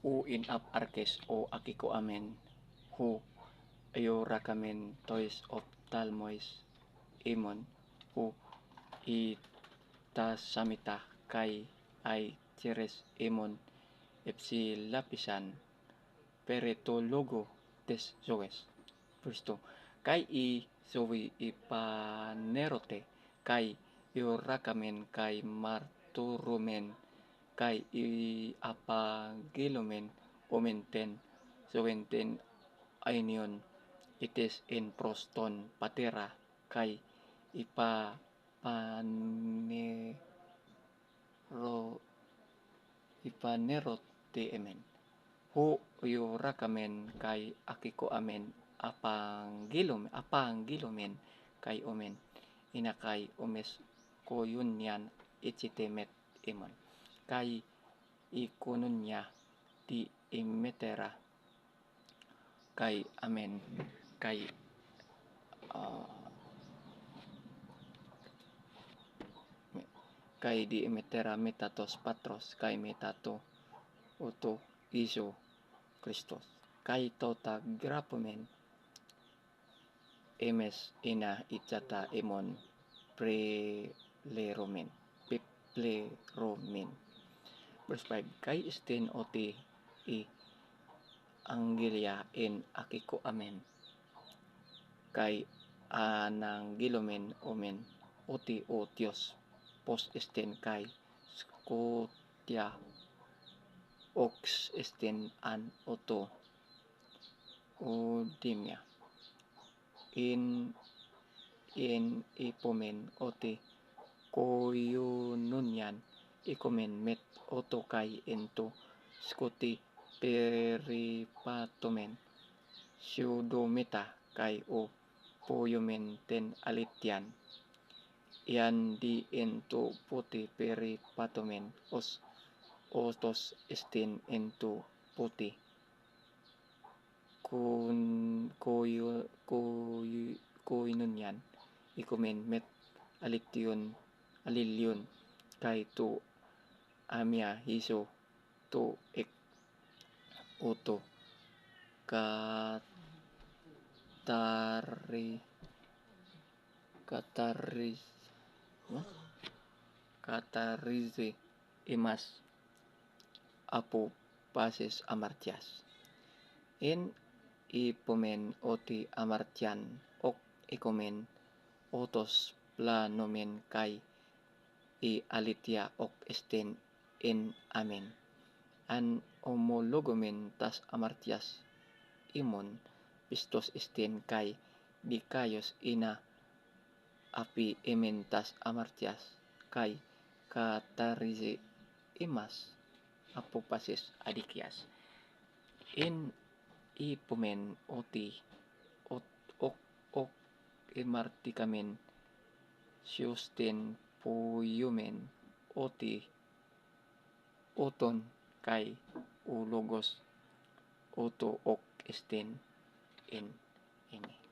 u in ap arkes o akiko amen hu ayo rakamen tois optalmois imon hu itasamita kay ay tires imon epsi lapisan peretologo tes zoes. Puesto kay i zoe ipanerote kay iorakamen kay marturumen kay apagilomen omenten sowenten ainion itis in proston patera kay ipanerote emen hu iorakamen kay akiko amen apanggilomen kay omen inakay omes koyunyan ichitemet imon kay ikononya di imetera kay amen kay kay di imetera metatos patros kay metato uto iso Kristos kay tota grapomen emes ina ichata imon pepleromen. Verse 5 kay isten oti i anggelia in akiko amen kay ananggilomen omen oti o Dios pos esten kay skotia ox esten an oto odimia in ipomen oti koyununyan ikomen met oto kay ento skoti peripatomen pseudometa kay o poyomen ten alitian ian di ento puti peripatomen os otos estin ento puti koyununyan ikomen met alilyon kay to amia hiso to ek oto katarize imas apo pases amartias in ipomen oti amartian ok ikomen otos planomen kay i alitia ok esten in amen an homologomen tas amartias imon pistos esten kay dikayos ina api emen tas amartias kay katarize imas apopases adikias in ipomen oti ok imartikamen siusten poyomen oti oton kay ulogos oto ok esten in eme